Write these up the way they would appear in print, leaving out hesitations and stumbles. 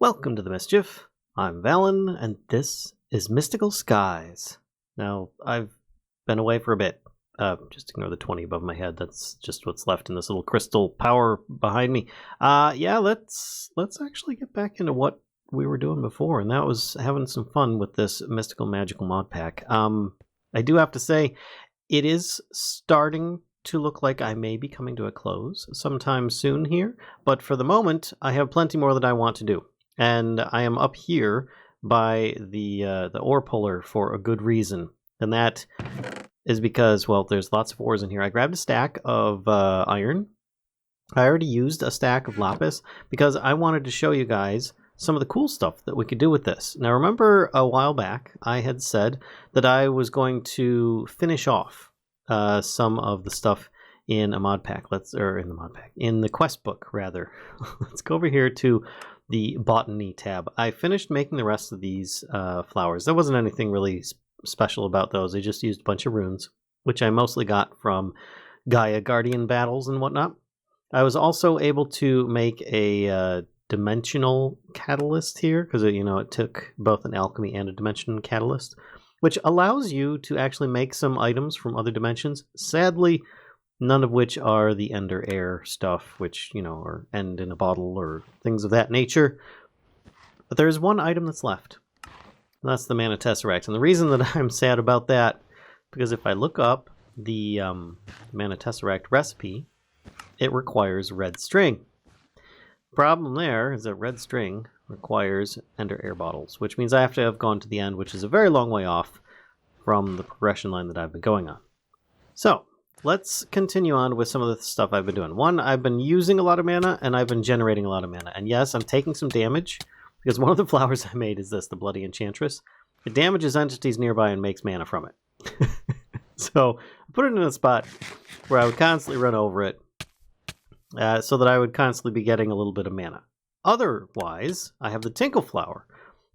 Welcome to the Mischief. I'm Valen, and this is Mystical Skies. Now, I've been away for a bit. Just ignore the 20 above my head. That's just what's left in this little crystal power behind me. Yeah, let's actually get back into what we were doing before, and that was having some fun with this mystical magical mod pack. I do have to say, it is starting to look like I may be coming to a close sometime soon here, but for the moment, I have plenty more that I want to do. And I am up here by the ore puller for a good reason. And that is because, well, there's lots of ores in here. I grabbed a stack of iron. I already used a stack of lapis because I wanted to show you guys some of the cool stuff that we could do with this. Now, remember a while back, I had said that I was going to finish off some of the stuff in a mod pack. In the quest book, rather. Let's go over here to the botany tab. I finished making the rest of these flowers. There wasn't anything really special about those. I just used a bunch of runes, which I mostly got from Gaia Guardian battles and whatnot. I was also able to make a dimensional catalyst here, because it took both an alchemy and a dimension catalyst, which allows you to actually make some items from other dimensions. Sadly, none of which are the Ender Air stuff, which, are end in a bottle or things of that nature. But there's one item that's left. And that's the Mana Tesseract. And the reason that I'm sad about that, because if I look up the Mana Tesseract recipe, it requires red string. The problem there is that red string requires Ender Air bottles, which means I have to have gone to the end, which is a very long way off from the progression line that I've been going on. So, let's continue on with some of the stuff I've been doing. One, I've been using a lot of mana, and I've been generating a lot of mana. And yes, I'm taking some damage, because one of the flowers I made is this, the Bloody Enchantress. It damages entities nearby and makes mana from it. So, I put it in a spot where I would constantly run over it, so that I would constantly be getting a little bit of mana. Otherwise, I have the Tinkle Flower,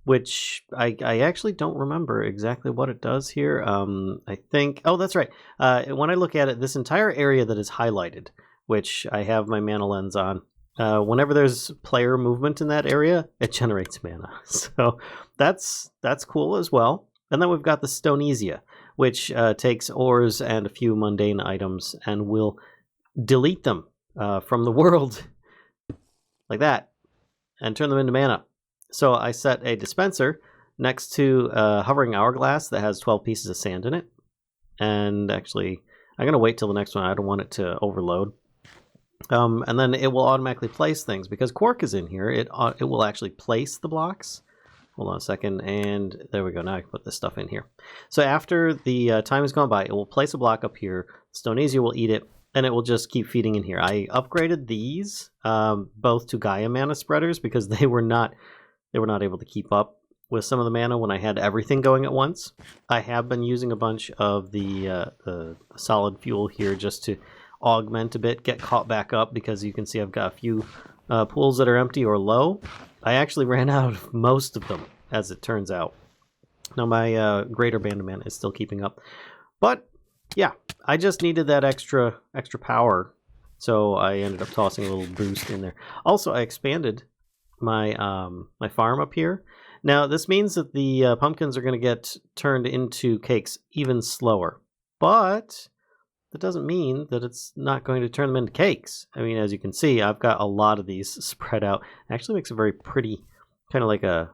which I actually don't remember exactly what it does here. I think... Oh, that's right. When I look at it, this entire area that is highlighted, which I have my mana lens on, whenever there's player movement in that area, it generates mana. So that's cool as well. And then we've got the Stonesia, which takes ores and a few mundane items and will delete them from the world like that and turn them into mana. So I set a dispenser next to a hovering hourglass that has 12 pieces of sand in it. And actually, I'm going to wait till the next one. I don't want it to overload. And then it will automatically place things. Because Quark is in here, it will actually place the blocks. Hold on a second. And there we go. Now I can put this stuff in here. So after the time has gone by, it will place a block up here. Stonesia will eat it. And it will just keep feeding in here. I upgraded these both to Gaia mana spreaders because they were not able to keep up with some of the mana when I had everything going at once. I have been using a bunch of the solid fuel here just to augment a bit, get caught back up, because you can see I've got a few pools that are empty or low. I actually ran out of most of them, as it turns out. Now my greater band of mana is still keeping up. But yeah, I just needed that extra power, so I ended up tossing a little boost in there. Also, I expanded my my farm up here. Now, this means that the pumpkins are going to get turned into cakes even slower, but that doesn't mean that it's not going to turn them into cakes. I mean, as you can see, I've got a lot of these spread out. It actually makes a very pretty, kind of like a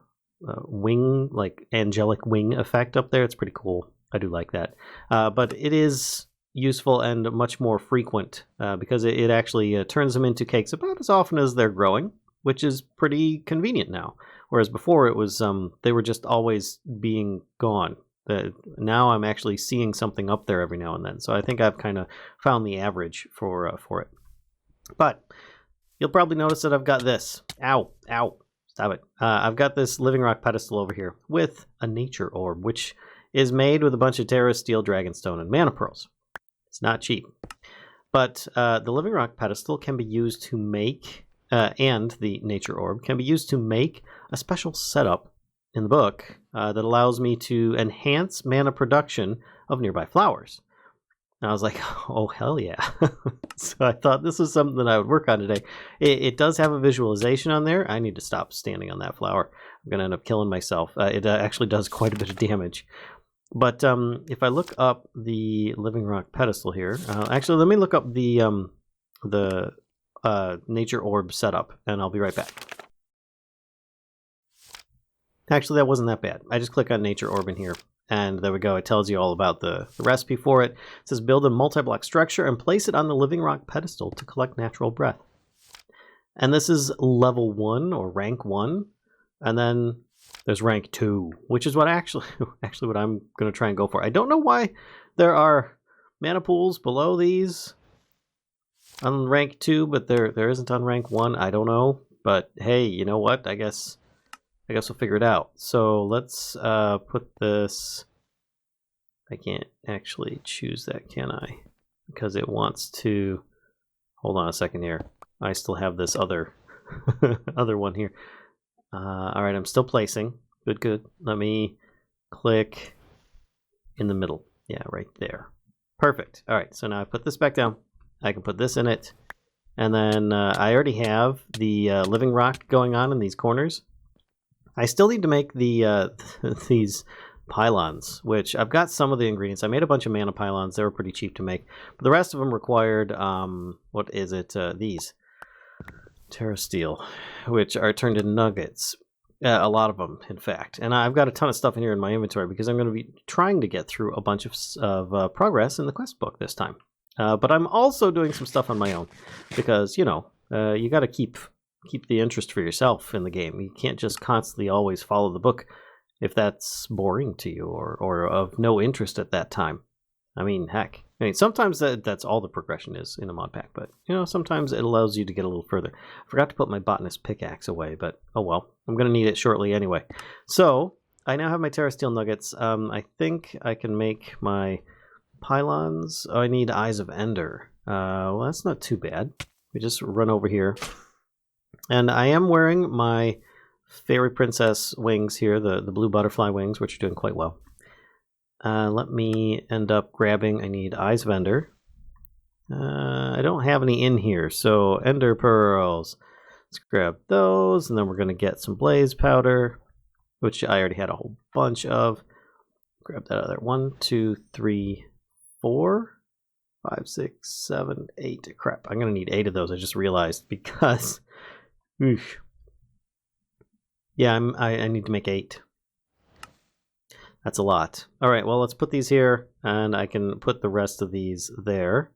wing, like angelic wing effect up there. It's pretty cool. I do like that. But it is useful and much more frequent because it actually turns them into cakes about as often as they're growing, which is pretty convenient now. Whereas before it was they were just always being gone. Now I'm actually seeing something up there every now and then. So I think I've kind of found the average for it. But you'll probably notice that I've got this. Ow, stop it. I've got this living rock pedestal over here with a nature orb, which is made with a bunch of Terra Steel, Dragonstone, and Mana Pearls. It's not cheap. But the living rock pedestal can be used to make, and the nature orb can be used to make a special setup in the book that allows me to enhance mana production of nearby flowers. And I was like, oh, hell yeah. So I thought this was something that I would work on today. It does have a visualization on there. I need to stop standing on that flower. I'm going to end up killing myself. It actually does quite a bit of damage. But if I look up the living rock pedestal here, actually, let me look up the nature orb setup, and I'll be right back. Actually, that wasn't that bad. I just click on nature orb in here, and there we go. It tells you all about the recipe for it. It says build a multi-block structure and place it on the living rock pedestal to collect natural breath. And this is level 1 or rank 1, and then there's rank 2, which is what actually what I'm going to try and go for. I don't know why there are mana pools below these on rank 2, but there isn't on rank 1. I don't know, but hey, you know what? I guess we'll figure it out. So let's put this. I can't actually choose that, can I? Because it wants to. Hold on a second here. I still have this other other one here. All right, I'm still placing. Good. Let me click in the middle. Yeah, right there. Perfect. All right, so now I put this back down. I can put this in it. And then I already have the living rock going on in these corners. I still need to make the these pylons, which I've got some of the ingredients. I made a bunch of mana pylons. They were pretty cheap to make. But the rest of them required, what is it? These. Terra Steel, which are turned into nuggets. A lot of them, in fact. And I've got a ton of stuff in here in my inventory because I'm going to be trying to get through a bunch of progress in the quest book this time. But I'm also doing some stuff on my own because, you know, you got to keep the interest for yourself in the game. You can't just constantly always follow the book if that's boring to you or of no interest at that time. I mean, heck. I mean, sometimes that's all the progression is in a mod pack, but, you know, sometimes it allows you to get a little further. I forgot to put my botanist pickaxe away, but oh well. I'm going to need it shortly anyway. So, I now have my Terra Steel nuggets. I think I can make my pylons. Oh, I need Eyes of Ender. Well, that's not too bad. We just run over here. And I am wearing my Fairy Princess wings here, the blue butterfly wings, which are doing quite well. Let me end up grabbing, I need Eyes of Ender. I don't have any in here, so Ender Pearls. Let's grab those, and then we're going to get some Blaze Powder, which I already had a whole bunch of. Grab that other 1, 2, 3, 4, 5, 6, 7, 8. Crap, I'm going to need 8 of those, I just realized, because... Oof. Yeah, I need to make 8. That's a lot. All right, well, let's put these here, and I can put the rest of these there.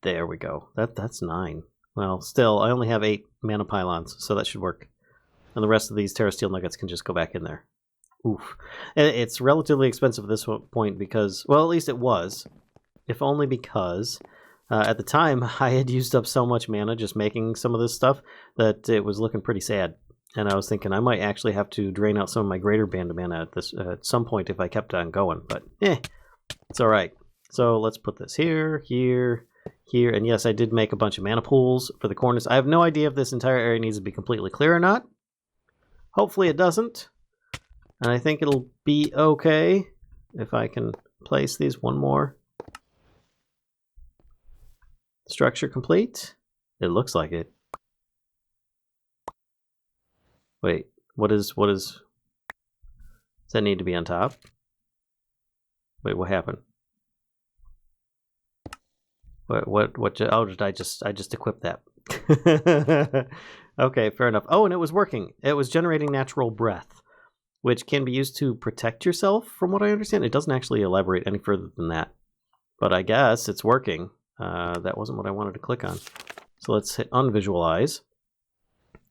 There we go. That's 9. Well, still, I only have 8 mana pylons, so that should work. And the rest of these Terra Steel nuggets can just go back in there. Oof. It's relatively expensive at this point because, well, at least it was. If only because at the time I had used up so much mana just making some of this stuff that it was looking pretty sad. And I was thinking I might actually have to drain out some of my greater band of mana at some point if I kept on going. But it's all right. So let's put this here, here, here. And yes, I did make a bunch of mana pools for the corners. I have no idea if this entire area needs to be completely clear or not. Hopefully it doesn't. And I think it'll be okay if I can place these. One more. Structure complete? It looks like it. Wait, does that need to be on top? Wait, what happened? What oh, did I just equip that? Okay, fair enough. Oh, and it was working. It was generating natural breath, which can be used to protect yourself, from what I understand. It doesn't actually elaborate any further than that. But I guess it's working. That wasn't what I wanted to click on. So let's hit unvisualize.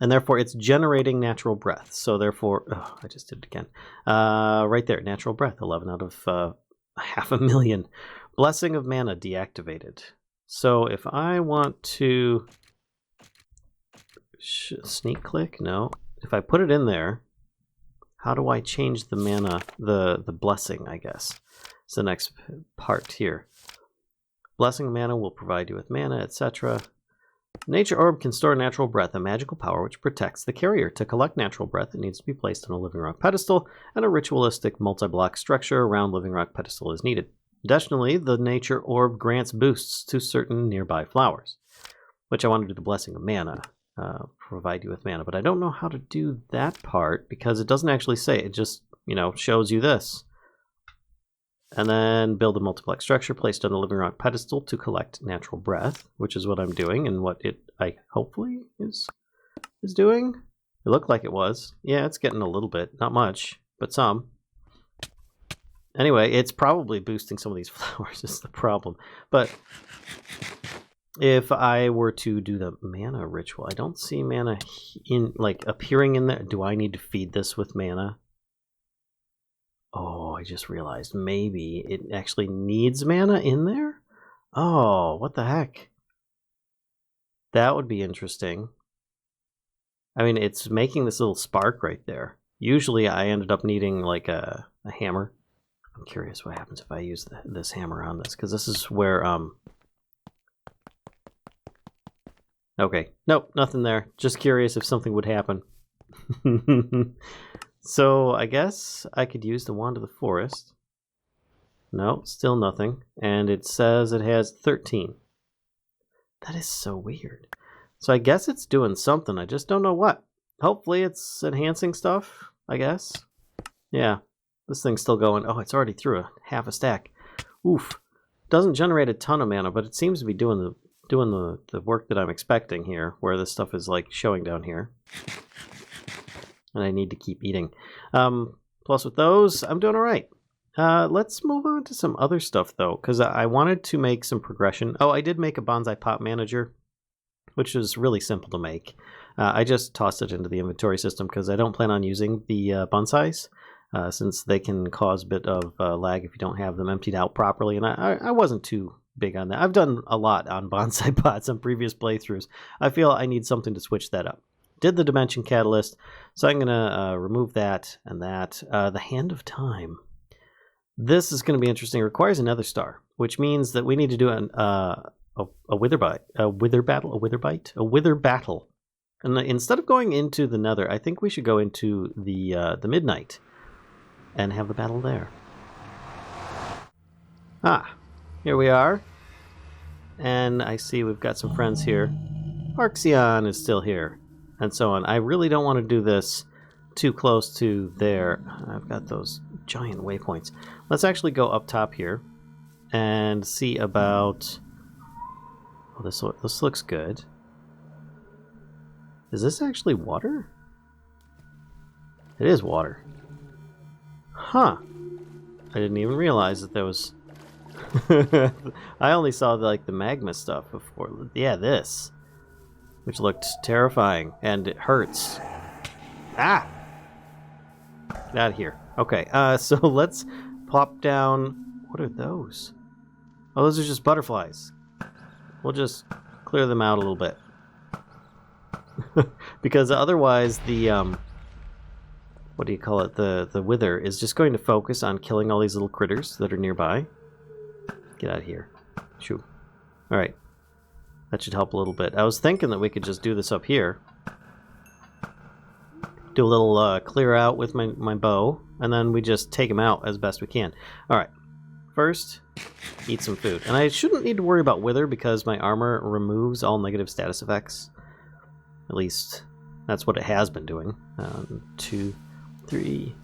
And therefore, it's generating natural breath. So therefore, oh, I just did it again. Right there, natural breath, 11 out of 500,000. Blessing of mana deactivated. So if I want to sneak click, no. If I put it in there, how do I change the mana, the blessing, I guess. It's the next part here. Blessing of mana will provide you with mana, etc. Nature Orb can store natural breath, a magical power which protects the carrier. To collect natural breath, it needs to be placed on a living rock pedestal, and a ritualistic multi-block structure around living rock pedestal is needed. Additionally, the nature orb grants boosts to certain nearby flowers, which I want to do the blessing of mana, provide you with mana, but I don't know how to do that part because it doesn't actually say. It just, shows you this. And then build a multiplex structure placed on the living rock pedestal to collect natural breath, which is what I'm doing and what I hopefully is doing. It looked like it was. Yeah, it's getting a little bit, not much, but some. Anyway, it's probably boosting some of these flowers is the problem. But if I were to do the mana ritual, I don't see mana appearing in there. Do I need to feed this with mana? Oh, I just realized maybe it actually needs mana in there? Oh, what the heck? That would be interesting. I mean, it's making this little spark right there. Usually I ended up needing like a hammer. I'm curious what happens if I use this hammer on this, because this is where... Okay, nope, nothing there. Just curious if something would happen. So I guess I could use the Wand of the Forest. No, still nothing. And it says it has 13. That is so weird. So I guess it's doing something. I just don't know what. Hopefully it's enhancing stuff, I guess. Yeah, this thing's still going. Oh, it's already through half a stack. Oof. Doesn't generate a ton of mana, but it seems to be doing the work that I'm expecting here, where this stuff is like showing down here. And I need to keep eating. Plus with those, I'm doing all right. Let's move on to some other stuff, though, because I wanted to make some progression. Oh, I did make a bonsai pot manager, which is really simple to make. I just tossed it into the inventory system because I don't plan on using the bonsais, since they can cause a bit of lag if you don't have them emptied out properly. And I wasn't too big on that. I've done a lot on bonsai pots on previous playthroughs. I feel I need something to switch that up. Did the Dimension Catalyst, so I'm going to remove that and that. The Hand of Time. This is going to be interesting. It requires another star, which means that we need to do a wither battle. And instead of going into the Nether, I think we should go into the Midnight and have the battle there. Ah, here we are. And I see we've got some friends here. Arxion is still here. And so on. I really don't want to do this too close to there. I've got those giant waypoints. Let's actually go up top here and see about... Oh, this looks good. Is this actually water? It is water. Huh. I didn't even realize that there was... I only saw the magma stuff before. Yeah, this. Which looked terrifying, and it hurts. Ah! Get out of here. Okay, so let's plop down... What are those? Oh, those are just butterflies. We'll just clear them out a little bit. Because otherwise the, what do you call it? The wither is just going to focus on killing all these little critters that are nearby. Get out of here. Shoo. Alright. That should help a little bit. I was thinking that we could just do this up here. Do a little clear out with my bow, and then we just take them out as best we can. Alright. First, eat some food. And I shouldn't need to worry about wither because my armor removes all negative status effects. At least, that's what it has been doing. 2, 3,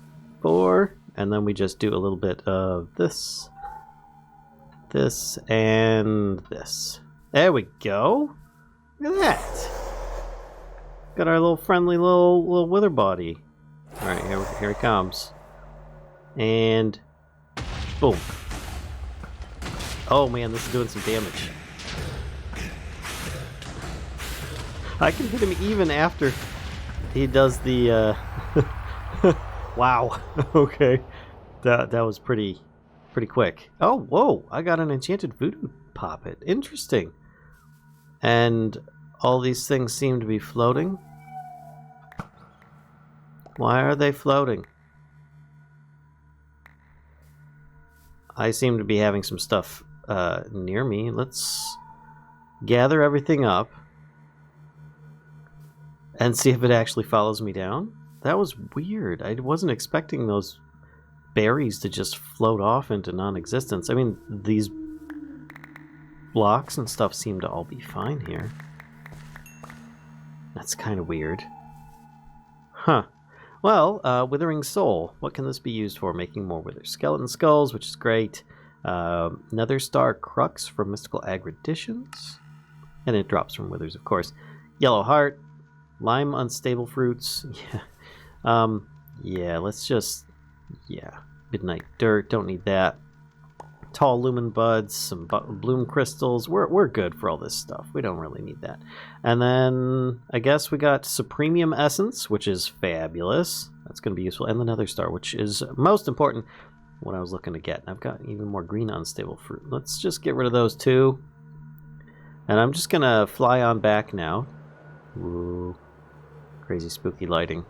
4. And then we just do a little bit of this. This, and this. There we go. Look at that. Got our little friendly little wither body. Alright, here he comes. And boom. Oh man, this is doing some damage. I can hit him even after he does the wow. Okay. That was pretty quick. Oh, whoa. I got an enchanted voodoo poppet. Interesting. And all these things seem to be floating. Why are they floating? I seem to be having some stuff near me. Let's gather everything up and see if it actually follows me down. That was weird. I wasn't expecting those berries to just float off into non-existence. I mean, these blocks and stuff seem to all be fine here. That's kind of weird. Huh. Well, Withering Soul. What can this be used for? Making more wither skeleton skulls, which is great. Nether Star Crux from Mystical Aggreditions. And it drops from withers, of course. Yellow Heart. Lime Unstable Fruits. Yeah. Yeah, let's just... Yeah. Midnight Dirt. Don't need that. Tall Lumen Buds. Some Bloom Crystals. We're good for all this stuff. We don't really need that. And then, I guess we got Supremium Essence, which is fabulous. That's going to be useful. And the Nether Star, which is most important. What I was looking to get. I've got even more green unstable fruit. Let's just get rid of those two. And I'm just going to fly on back now. Ooh. Crazy spooky lighting.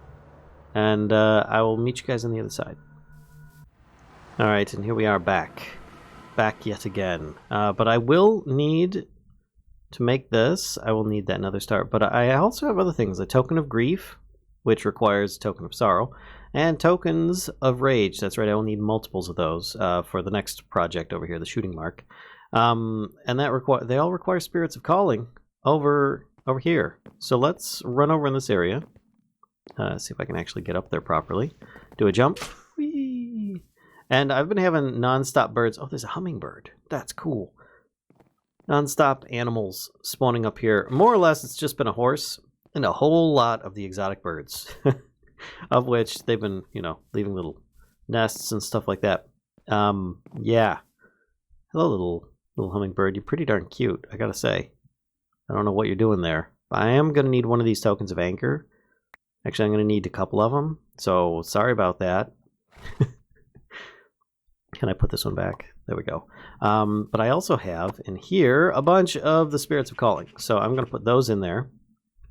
And I will meet you guys on the other side. Alright, and here we are back. Back yet again. But I will need to make this. I will need that Nether Star. But I also have other things. A Token of Grief, which requires Token of Sorrow. And Tokens of Rage. That's right, I will need multiples of those for the next project over here, the Shooting Mark. And that they all require Spirits of Calling over here. So let's run over in this area. See if I can actually get up there properly. Do a jump. Whee! And I've been having non-stop birds. Oh, there's a hummingbird. That's cool. Non-stop animals spawning up here. More or less, it's just been a horse and a whole lot of the exotic birds. Of which they've been, you know, leaving little nests and stuff like that. Yeah. Hello, little hummingbird. You're pretty darn cute, I gotta say. I don't know what you're doing there. But I am gonna need one of these tokens of anchor. Actually, I'm gonna need a couple of them. So, sorry about that. Can I put this one back? There we go. But I also have in here a bunch of the Spirits of Calling. So I'm gonna put those in there.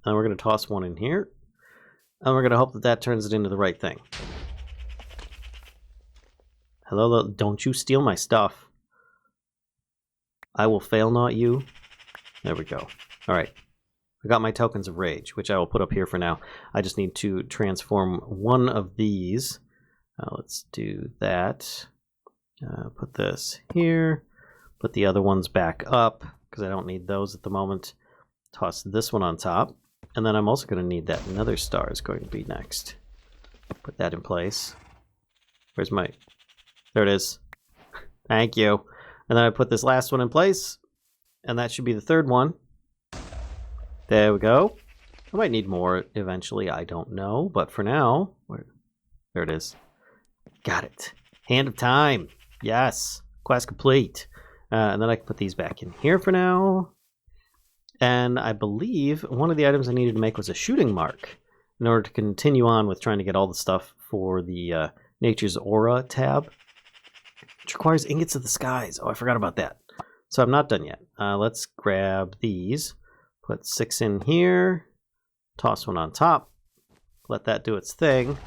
And we're gonna toss one in here. And we're going to hope that that turns it into the right thing. Hello, don't you steal my stuff. I will fail not you. There we go. Alright. I got my Tokens of Rage, which I will put up here for now. I just need to transform one of these. Let's do that. Put this here. Put the other ones back up, because I don't need those at the moment. Toss this one on top. And then I'm also going to need that Nether Star is going to be next. Put that in place. Where's my... There it is. Thank you. And then I put this last one in place. And that should be the third one. There we go. I might need more eventually. I don't know. But for now... There it is. Got it. Hand of Time. Yes. Quest complete. And then I can put these back in here for now. And I believe one of the items I needed to make was a Shooting Mark in order to continue on with trying to get all the stuff for the Nature's Aura tab, which requires Ingots of the Skies. Oh, I forgot about that. So I'm not done yet. Let's grab these, put 6 in here, toss one on top, let that do its thing.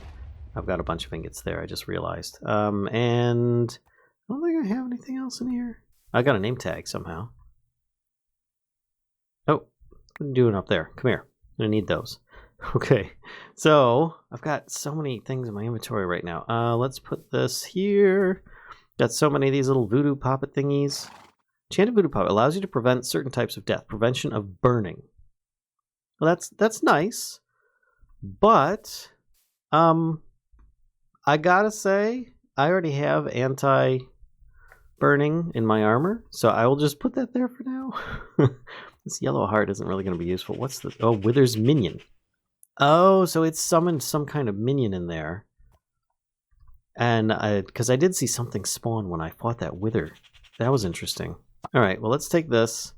I've got a bunch of ingots there, I just realized. And I don't think I have anything else in here. I got a name tag somehow. Oh, what are you doing up there? Come here. I'm going to need those. Okay, so I've got so many things in my inventory right now. Let's put this here. Got so many of these little voodoo poppet thingies. Enchanted voodoo poppet allows you to prevent certain types of death. Prevention of burning. Well, that's nice. But, I gotta say, I already have anti-burning in my armor. So I will just put that there for now. This yellow heart isn't really going to be useful. What's the... Oh, Wither's Minion. Oh, so it summoned some kind of minion in there. And because I did see something spawn when I fought that Wither. That was interesting. Alright, well let's take this.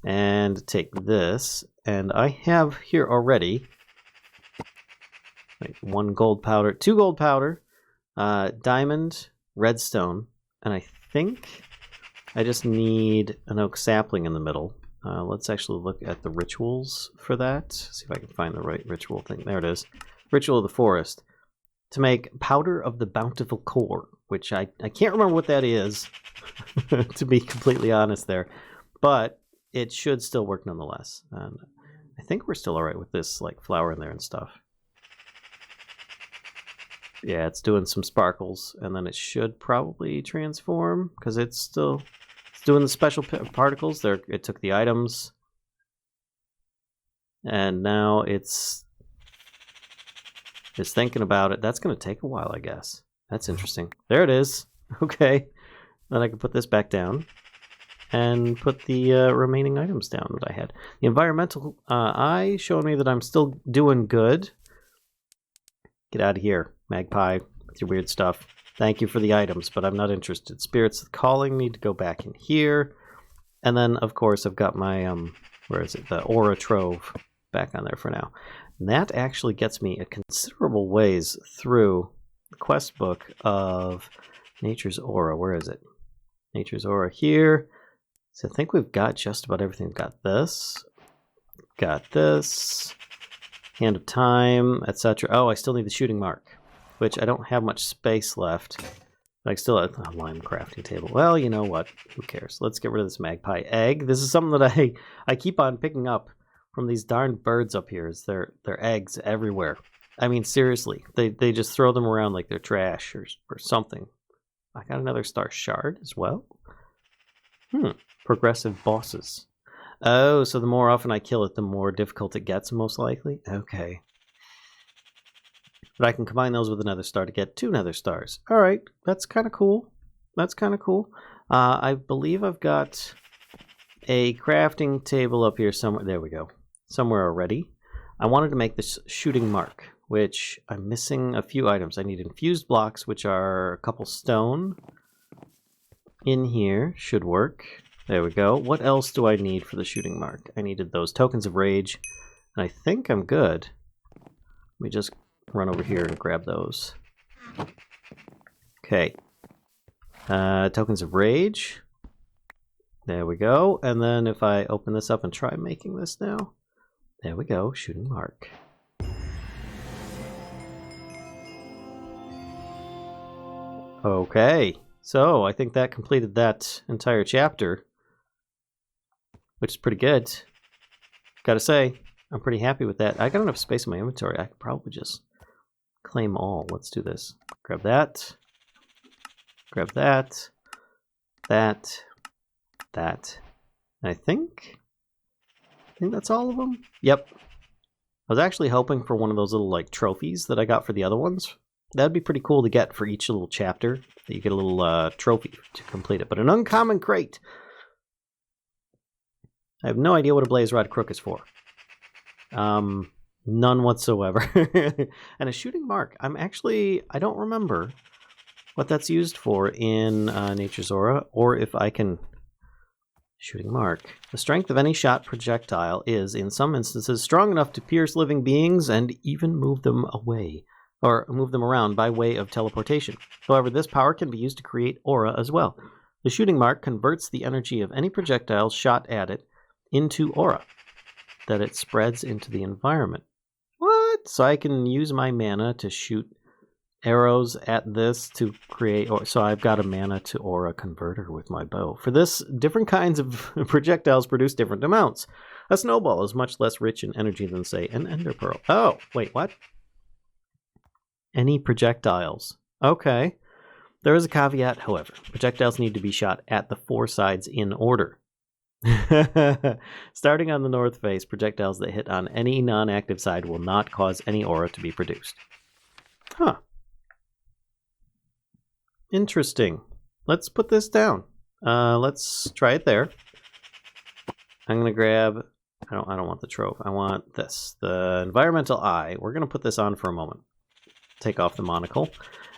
And take this. And I have here already... Like 1 gold powder, 2 gold powder, diamond, redstone. And I think I just need an oak sapling in the middle. Let's actually look at the rituals for that. See if I can find the right ritual thing. There it is. Ritual of the Forest. To make Powder of the Bountiful Core, which I can't remember what that is, to be completely honest there. But it should still work nonetheless. And I think we're still alright with this like flour in there and stuff. Yeah, it's doing some sparkles, and then it should probably transform, because it's doing the special particles. There, it took the items, and now it's thinking about it. That's going to take a while, I guess. That's interesting. There it is. Okay. Then I can put this back down and put the remaining items down that I had. The environmental eye showing me that I'm still doing good. Get out of here, Magpie, with your weird stuff. Thank you for the items, but I'm not interested. Spirits calling need to go back in here. And then, of course, I've got my, where is it? The Aura Trove back on there for now. And that actually gets me a considerable ways through the quest book of Nature's Aura. Where is it? Nature's Aura here. So I think we've got just about everything. We've got this. Got this. Hand of Time, etc. Oh, I still need the shooting mark, which I don't have much space left. I still have a lime crafting table. Well, you know what? Who cares? Let's get rid of this magpie egg. This is something that I keep on picking up from these darn birds up here. Is their eggs everywhere. I mean, seriously. They just throw them around like they're trash or something. I got another star shard as well. Progressive bosses. Oh, so the more often I kill it, the more difficult it gets, most likely? Okay. But I can combine those with another star to get 2 nether stars. Alright, that's kind of cool. That's kind of cool. I believe I've got a crafting table up here somewhere. There we go. Somewhere already. I wanted to make this shooting mark, which I'm missing a few items. I need infused blocks, which are a couple stone. In here, should work. There we go. What else do I need for the shooting mark? I needed those tokens of rage, and I think I'm good. Let me just run over here and grab those. Okay. Tokens of rage. There we go. And then if I open this up and try making this now. There we go. Shooting mark. Okay. So I think that completed that entire chapter, which is pretty good. Gotta say, I'm pretty happy with that. I got enough space in my inventory. I could probably just claim all. Let's do this. Grab that. Grab that. That. That. And I think that's all of them. Yep. I was actually hoping for one of those little like trophies that I got for the other ones. That'd be pretty cool to get for each little chapter. That you get a little trophy to complete it. But an uncommon crate. I have no idea what a blaze rod crook is for. None whatsoever. And a shooting mark. I don't remember what that's used for in Nature's Aura, or if I can... Shooting mark. The strength of any shot projectile is, in some instances, strong enough to pierce living beings and even move them away, or move them around by way of teleportation. However, this power can be used to create aura as well. The shooting mark converts the energy of any projectile shot at it into aura that it spreads into the environment. What? So I can use my mana to shoot arrows at this to create, so I've got a mana to aura converter with my bow. For this, different kinds of projectiles produce different amounts. A snowball is much less rich in energy than, say, an ender pearl. Oh, wait, what? Any projectiles. Okay. There is a caveat, however. Projectiles need to be shot at the 4 sides in order. Starting on the north face, projectiles that hit on any non-active side will not cause any aura to be produced. Huh. Interesting. Let's put this down. Let's try it there. I'm gonna grab... I don't want the trove. I want this. The environmental eye. We're gonna put this on for a moment. Take off the monocle.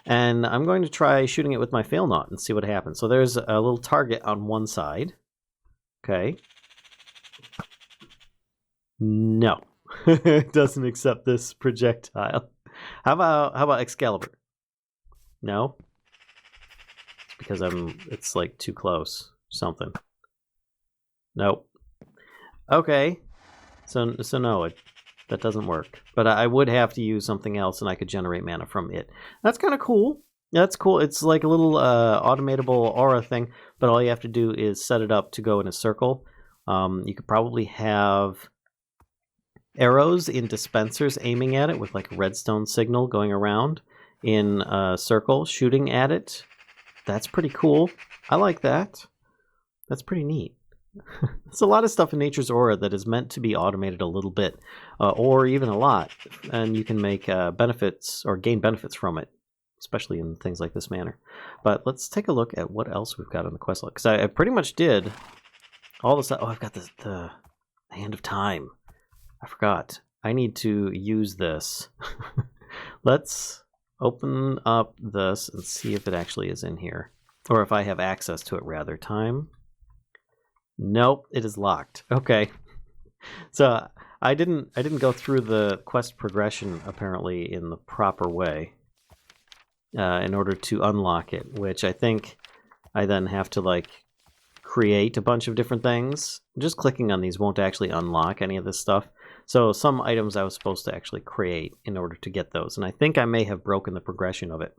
And I'm going to try shooting it with my fail knot and see what happens. So there's a little target on one side. Okay. No. It doesn't accept this projectile. How about Excalibur? No? It's because it's like too close. Something. Nope. Okay. So no, that doesn't work. But I would have to use something else and I could generate mana from it. That's kind of cool. That's cool. It's like a little automatable aura thing, but all you have to do is set it up to go in a circle. You could probably have arrows in dispensers aiming at it with like a redstone signal going around. in a circle, shooting at it. That's pretty cool. I like that. That's pretty neat. There's a lot of stuff in Nature's Aura that is meant to be automated a little bit, or even a lot, and you can make benefits or gain benefits from it, especially in things like this manner. But let's take a look at what else we've got on the quest log, because I pretty much did all the stuff. Oh, I've got the Hand of Time. I forgot. I need to use this. Let's open up this and see if it actually is in here, or if I have access to it, rather. Time. Nope, it is locked. Okay. So I didn't go through the quest progression apparently in the proper way in order to unlock it, which I think I then have to like create a bunch of different things. Just clicking on these won't actually unlock any of this stuff. So some items I was supposed to actually create in order to get those, and I think I may have broken the progression of it.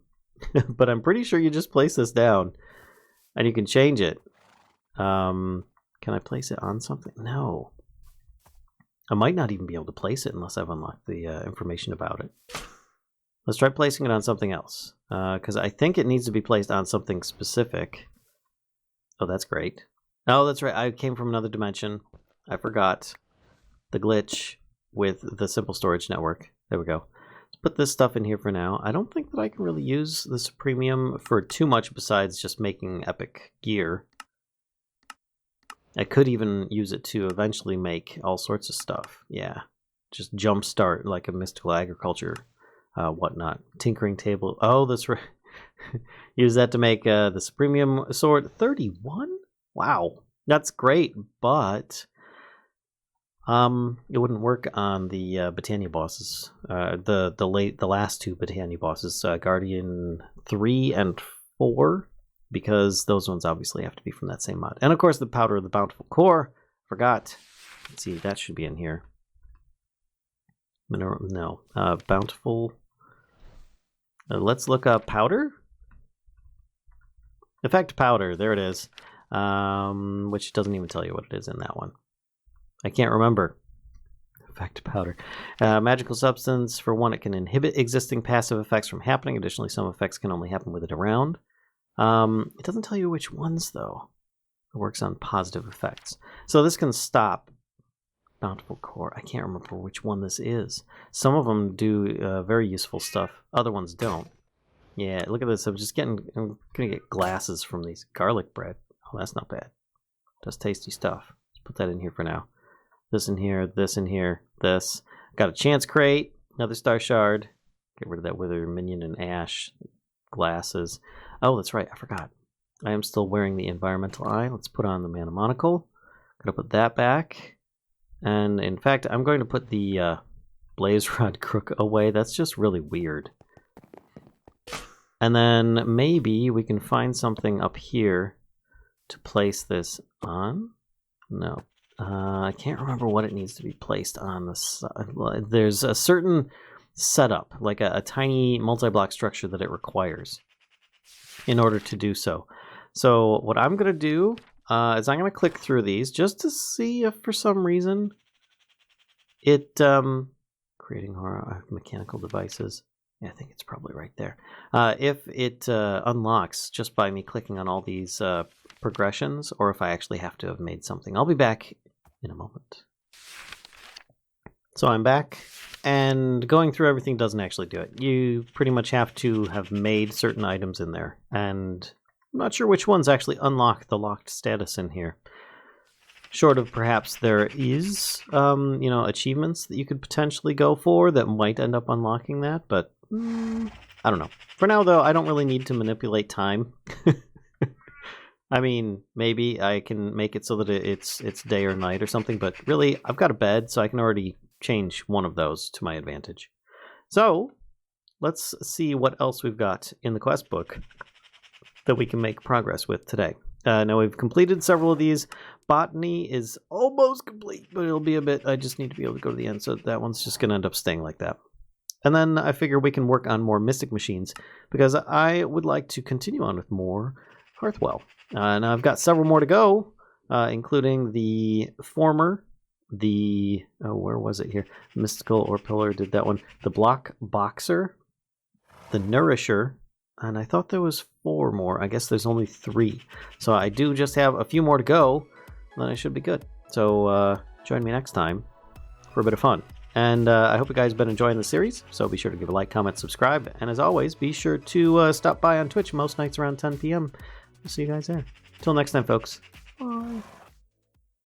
But I'm pretty sure you just place this down and you can change it. Can I place it on something? No. I might not even be able to place it unless I've unlocked the information about it. Let's try placing it on something else, because I think it needs to be placed on something specific. Oh, that's great. Oh, that's right. I came from another dimension. I forgot the glitch with the simple storage network. There we go. Let's put this stuff in here for now. I don't think that I can really use the Supremium for too much besides just making epic gear. I could even use it to eventually make all sorts of stuff. Yeah, just jumpstart like a mystical agriculture, whatnot. Tinkering table. Oh, that's right. Use that to make the Supremium sword. 31? Wow, that's great, but it wouldn't work on the Britannia bosses. The last two Britannia bosses, Guardian 3 and 4. Because those ones obviously have to be from that same mod. And of course the Powder of the Bountiful Core. Forgot. Let's see, that should be in here. No. Bountiful. Let's look up Powder. Effect Powder. There it is. Which doesn't even tell you what it is in that one. I can't remember. Effect Powder. Magical substance. For one, it can inhibit existing passive effects from happening. Additionally, some effects can only happen with it around. It doesn't tell you which ones, though. It works on positive effects. So this can stop Bountiful Core. I can't remember which one this is. Some of them do very useful stuff. Other ones don't. Yeah, look at this. I'm going to get glasses from these garlic bread. Oh, that's not bad. Does tasty stuff. Let's put that in here for now. This in here, this in here, this. Got a chance crate. Another star shard. Get rid of that wither minion and ash. Glasses. Oh, that's right. I forgot. I am still wearing the environmental eye. Let's put on the mana monocle. Gonna put that back. And in fact, I'm going to put the blaze rod crook away. That's just really weird. And then maybe we can find something up here to place this on. No. I can't remember what it needs to be placed on the side. There's a certain setup, like a tiny multi-block structure that it requires in order to do so. So what I'm going to do is I'm going to click through these just to see if for some reason it creating mechanical devices. Yeah, I think it's probably right there. If it unlocks just by me clicking on all these progressions, or if I actually have to have made something. I'll be back in a moment. So I'm back, and going through everything doesn't actually do it. You pretty much have to have made certain items in there, and I'm not sure which ones actually unlock the locked status in here. Short of perhaps there is, achievements that you could potentially go for that might end up unlocking that, but I don't know. For now, though, I don't really need to manipulate time. I mean, maybe I can make it so that it's day or night or something, but really, I've got a bed, so I can already change one of those to my advantage. So, let's see what else we've got in the quest book that we can make progress with today. Now, we've completed several of these. Botany is almost complete, but it'll be a bit. I just need to be able to go to the end, so that one's just going to end up staying like that. And then I figure we can work on more mystic machines, because I would like to continue on with more Hearth Well. Now I've got several more to go, including the former, where was it here? Mystical or Pillar did that one. The Block Boxer. the Nourisher, and I thought there was 4 more. I guess there's only 3. So I do just have a few more to go, then I should be good. So join me next time for a bit of fun. And I hope you guys have been enjoying the series, so be sure to give a like, comment, subscribe, and as always, be sure to stop by on Twitch most nights around 10 p.m. I'll see you guys there. Till next time, folks.